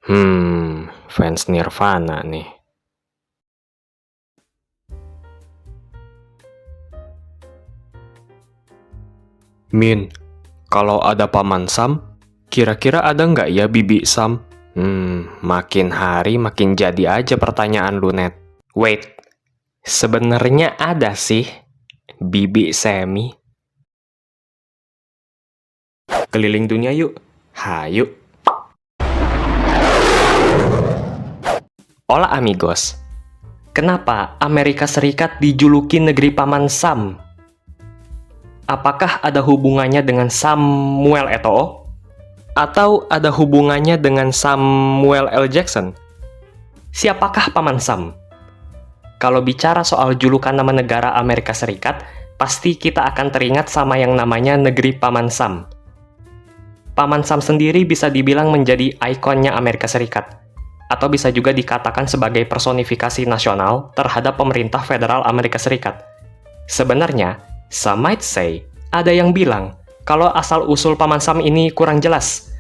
Fans Nirvana nih. Min, kalau ada Paman Sam, kira-kira ada nggak ya Bibi Sam? Makin hari makin jadi aja pertanyaan lu, Net. Wait, sebenarnya ada sih Bibi Semi. Keliling dunia yuk. Hayu. Hola amigos. Kenapa Amerika Serikat dijuluki negeri Paman Sam? Apakah ada hubungannya dengan Samuel Eto'o? Atau ada hubungannya dengan Samuel L. Jackson? Siapakah Paman Sam? Kalau bicara soal julukan nama negara Amerika Serikat, pasti kita akan teringat sama yang namanya negeri Paman Sam. Paman Sam sendiri bisa dibilang menjadi ikonnya Amerika Serikat, atau bisa juga dikatakan sebagai personifikasi nasional terhadap pemerintah federal Amerika Serikat. Sebenarnya, some might say, ada yang bilang kalau asal-usul Paman Sam ini kurang jelas.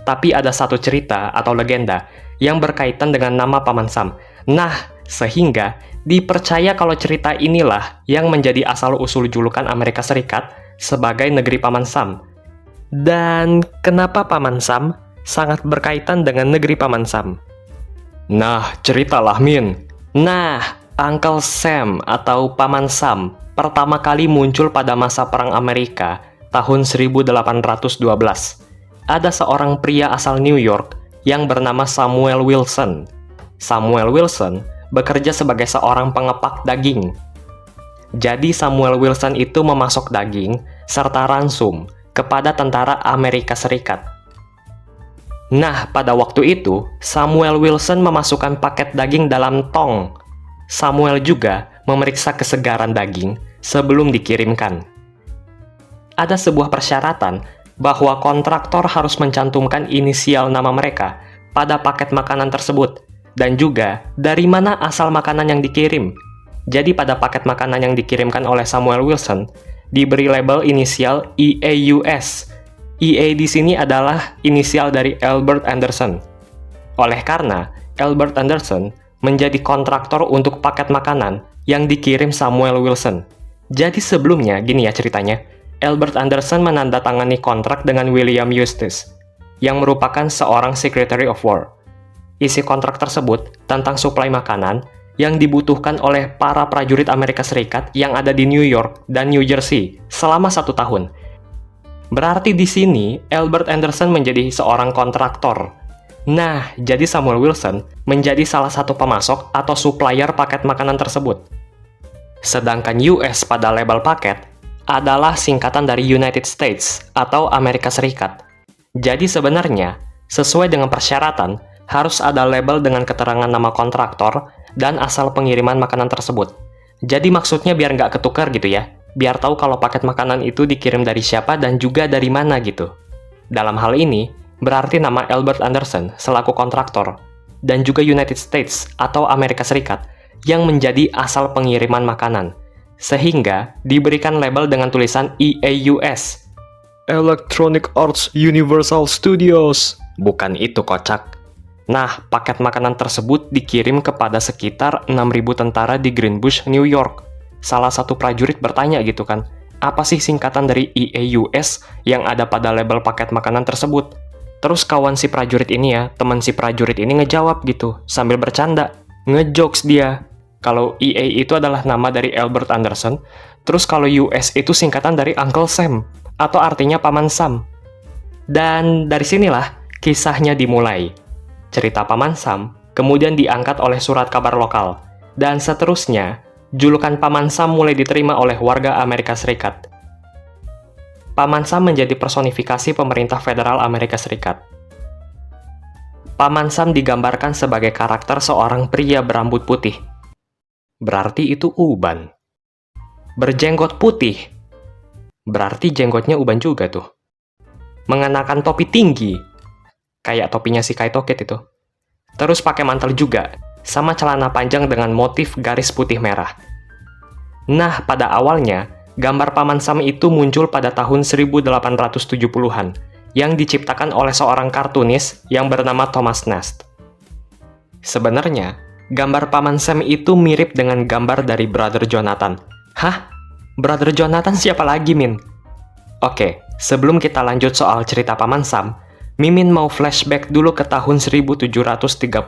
Tapi ada satu cerita atau legenda yang berkaitan dengan nama Paman Sam. Nah, sehingga dipercaya kalau cerita inilah yang menjadi asal-usul julukan Amerika Serikat sebagai negeri Paman Sam. Dan kenapa Paman Sam sangat berkaitan dengan negeri Paman Sam? Nah, ceritalah Min. Nah, Uncle Sam atau Paman Sam pertama kali muncul pada masa Perang Amerika tahun 1812. Ada seorang pria asal New York yang bernama Samuel Wilson. Samuel Wilson bekerja sebagai seorang pengepak daging. Jadi Samuel Wilson itu memasok daging serta ransum kepada tentara Amerika Serikat. Nah, pada waktu itu, Samuel Wilson memasukkan paket daging dalam tong. Samuel juga memeriksa kesegaran daging sebelum dikirimkan. Ada sebuah persyaratan bahwa kontraktor harus mencantumkan inisial nama mereka pada paket makanan tersebut, dan juga dari mana asal makanan yang dikirim. Jadi pada paket makanan yang dikirimkan oleh Samuel Wilson, diberi label inisial EAUS. EA di sini adalah inisial dari Albert Anderson. Oleh karena Albert Anderson menjadi kontraktor untuk paket makanan yang dikirim Samuel Wilson. Jadi sebelumnya, gini ya ceritanya, Albert Anderson menandatangani kontrak dengan William Eustis, yang merupakan seorang Secretary of War. Isi kontrak tersebut tentang suplai makanan yang dibutuhkan oleh para prajurit Amerika Serikat yang ada di New York dan New Jersey selama 1 tahun. Berarti di sini, Albert Anderson menjadi seorang kontraktor. Nah, jadi Samuel Wilson menjadi salah satu pemasok atau supplier paket makanan tersebut. Sedangkan US pada label paket adalah singkatan dari United States atau Amerika Serikat. Jadi sebenarnya, sesuai dengan persyaratan, harus ada label dengan keterangan nama kontraktor dan asal pengiriman makanan tersebut. Jadi maksudnya biar nggak ketukar gitu ya, biar tahu kalau paket makanan itu dikirim dari siapa dan juga dari mana gitu. Dalam hal ini, berarti nama Albert Anderson selaku kontraktor, dan juga United States atau Amerika Serikat yang menjadi asal pengiriman makanan, sehingga diberikan label dengan tulisan EAUS, Electronic Arts Universal Studios. Bukan itu kocak. Nah, paket makanan tersebut dikirim kepada sekitar 6.000 tentara di Green Bush, New York. Salah satu prajurit bertanya gitu kan, apa sih singkatan dari EAUS yang ada pada label paket makanan tersebut? Terus kawan si prajurit ini ya, teman si prajurit ini ngejawab gitu, sambil bercanda. Ngejokes dia. Kalau EA itu adalah nama dari Albert Anderson, terus kalau US itu singkatan dari Uncle Sam, atau artinya Paman Sam. Dan dari sinilah kisahnya dimulai. Cerita Paman Sam kemudian diangkat oleh surat kabar lokal, dan seterusnya, julukan Paman Sam mulai diterima oleh warga Amerika Serikat. Paman Sam menjadi personifikasi pemerintah federal Amerika Serikat. Paman Sam digambarkan sebagai karakter seorang pria berambut putih. Berarti itu uban. Berjenggot putih. Berarti jenggotnya uban juga tuh. Mengenakan topi tinggi. Kayak topinya si Kaito Kid itu. Terus pakai mantel juga, sama celana panjang dengan motif garis putih merah. Nah, pada awalnya, gambar Paman Sam itu muncul pada tahun 1870-an, yang diciptakan oleh seorang kartunis yang bernama Thomas Nast. Sebenarnya, gambar Paman Sam itu mirip dengan gambar dari Brother Jonathan. Hah? Brother Jonathan siapa lagi, Min? Oke, sebelum kita lanjut soal cerita Paman Sam, Mimin mau flashback dulu ke tahun 1738.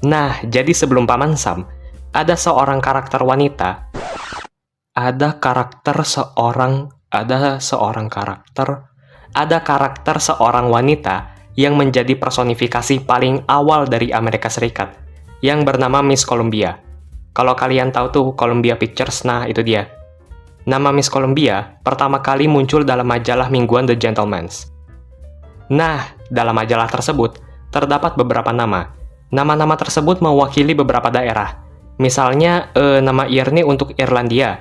Nah, jadi sebelum Paman Sam, ada seorang karakter wanita. Ada karakter seorang wanita yang menjadi personifikasi paling awal dari Amerika Serikat, yang bernama Miss Columbia. Kalau kalian tahu tuh Columbia Pictures, nah itu dia. Nama Miss Columbia pertama kali muncul dalam majalah mingguan The Gentleman. Nah, dalam majalah tersebut terdapat beberapa nama. Nama-nama tersebut mewakili beberapa daerah. Misalnya, nama Irni untuk Irlandia,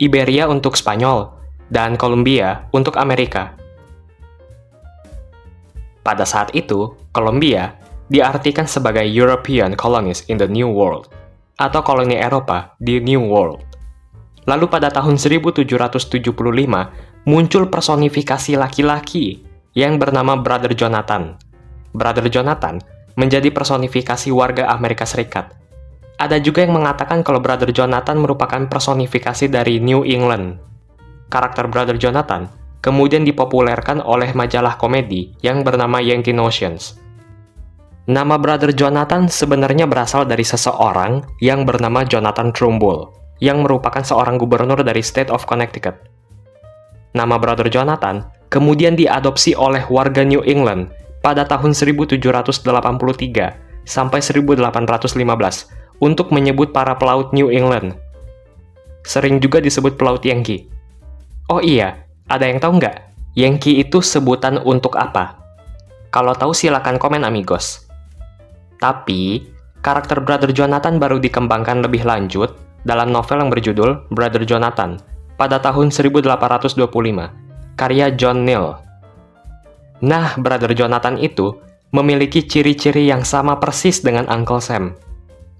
Iberia untuk Spanyol, dan Columbia untuk Amerika. Pada saat itu, Columbia diartikan sebagai European colonies in the New World, atau koloni Eropa di New World. Lalu pada tahun 1775, muncul personifikasi laki-laki yang bernama Brother Jonathan. Brother Jonathan menjadi personifikasi warga Amerika Serikat. Ada juga yang mengatakan kalau Brother Jonathan merupakan personifikasi dari New England. Karakter Brother Jonathan kemudian dipopulerkan oleh majalah komedi yang bernama Yankee Notions. Nama Brother Jonathan sebenarnya berasal dari seseorang yang bernama Jonathan Trumbull, yang merupakan seorang gubernur dari State of Connecticut. Nama Brother Jonathan kemudian diadopsi oleh warga New England pada tahun 1783 sampai 1815 untuk menyebut para pelaut New England. Sering juga disebut pelaut Yankee. Oh iya, ada yang tahu nggak? Yankee itu sebutan untuk apa? Kalau tahu silakan komen, amigos. Tapi, karakter Brother Jonathan baru dikembangkan lebih lanjut dalam novel yang berjudul Brother Jonathan pada tahun 1825, karya John Neal. Nah, Brother Jonathan itu memiliki ciri-ciri yang sama persis dengan Uncle Sam.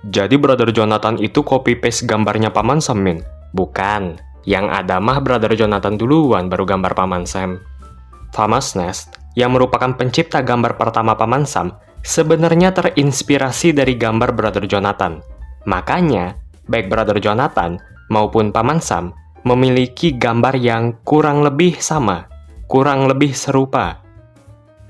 Jadi Brother Jonathan itu copy-paste gambarnya Paman Sam, Min? Bukan. Yang ada mah Brother Jonathan duluan baru gambar Paman Sam. Thomas Nast, yang merupakan pencipta gambar pertama Paman Sam, sebenarnya terinspirasi dari gambar Brother Jonathan. Makanya, baik Brother Jonathan maupun Paman Sam memiliki gambar yang kurang lebih sama, kurang lebih serupa.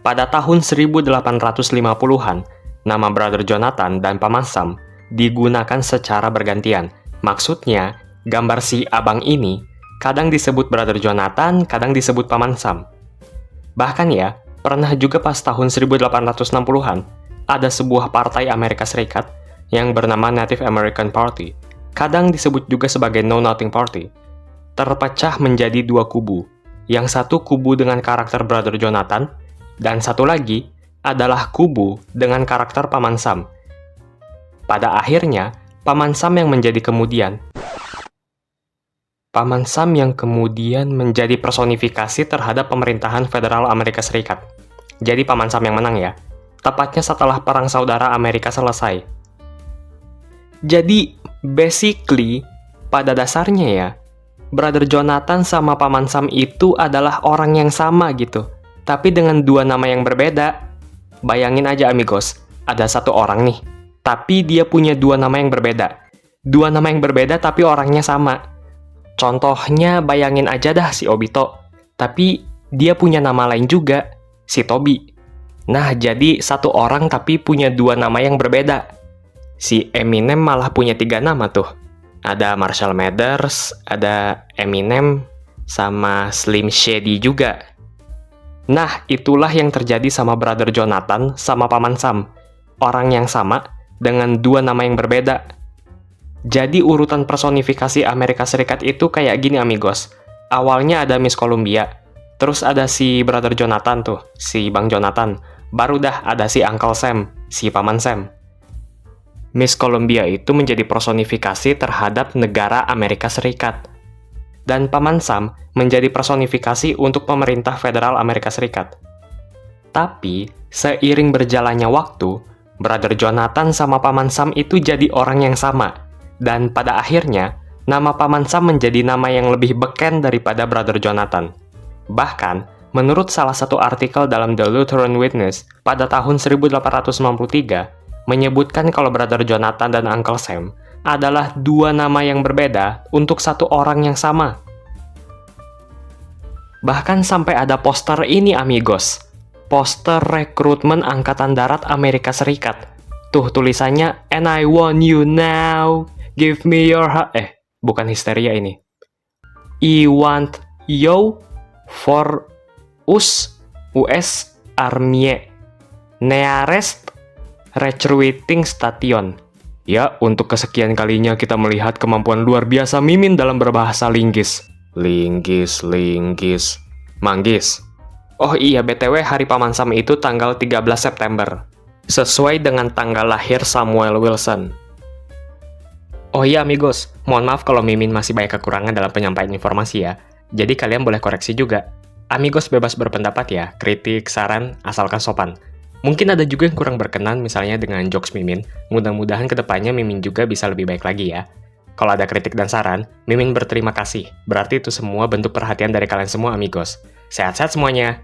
Pada tahun 1850-an, nama Brother Jonathan dan Paman Sam digunakan secara bergantian. Maksudnya, gambar si abang ini kadang disebut Brother Jonathan, kadang disebut Paman Sam. Bahkan ya, pernah juga pas tahun 1860-an, ada sebuah partai Amerika Serikat yang bernama Native American Party, kadang disebut juga sebagai Know Nothing Party, terpecah menjadi dua kubu. Yang satu kubu dengan karakter Brother Jonathan, dan satu lagi adalah kubu dengan karakter Paman Sam. Pada akhirnya, Paman Sam yang kemudian menjadi personifikasi terhadap pemerintahan federal Amerika Serikat. Jadi Paman Sam yang menang ya, tepatnya setelah Perang Saudara Amerika selesai. Jadi, basically, pada dasarnya ya, Brother Jonathan sama Paman Sam itu adalah orang yang sama gitu, tapi dengan dua nama yang berbeda. Bayangin aja amigos, ada satu orang nih, tapi dia punya dua nama yang berbeda. Dua nama yang berbeda tapi orangnya sama. Contohnya bayangin aja dah si Obito, tapi dia punya nama lain juga, si Toby. Nah, jadi satu orang tapi punya dua nama yang berbeda. Si Eminem malah punya tiga nama tuh. Ada Marshall Mathers, ada Eminem, sama Slim Shady juga. Nah, itulah yang terjadi sama Brother Jonathan sama Paman Sam. Orang yang sama dengan dua nama yang berbeda. Jadi urutan personifikasi Amerika Serikat itu kayak gini amigos. Awalnya ada Miss Columbia, terus ada si Brother Jonathan tuh, si Bang Jonathan. Baru dah ada si Uncle Sam, si Paman Sam. Miss Columbia itu menjadi personifikasi terhadap negara Amerika Serikat. Dan Paman Sam menjadi personifikasi untuk pemerintah federal Amerika Serikat. Tapi, seiring berjalannya waktu, Brother Jonathan sama Paman Sam itu jadi orang yang sama. Dan pada akhirnya, nama Paman Sam menjadi nama yang lebih beken daripada Brother Jonathan. Bahkan, Menurut salah satu artikel dalam The Lutheran Witness pada tahun 1893, menyebutkan kalau Brother Jonathan dan Uncle Sam adalah dua nama yang berbeda untuk satu orang yang sama. Bahkan sampai ada poster ini, amigos. Poster rekrutmen Angkatan Darat Amerika Serikat. Tuh tulisannya, "And I want you now, give me your heart." Bukan histeria ini. "I want you for US Army nearest recruiting station." Ya, untuk kesekian kalinya kita melihat kemampuan luar biasa Mimin dalam berbahasa Linggis. Linggis. Manggis. Oh iya, BTW hari Paman Sam itu tanggal 13 September. Sesuai dengan tanggal lahir Samuel Wilson. Oh iya, amigos. Mohon maaf kalau Mimin masih banyak kekurangan dalam penyampaian informasi ya. Jadi kalian boleh koreksi juga. Amigos bebas berpendapat ya, kritik, saran, asalkan sopan. Mungkin ada juga yang kurang berkenan misalnya dengan jokes Mimin. Mudah-mudahan kedepannya Mimin juga bisa lebih baik lagi ya. Kalau ada kritik dan saran, Mimin berterima kasih. Berarti itu semua bentuk perhatian dari kalian semua, amigos. Sehat-sehat semuanya.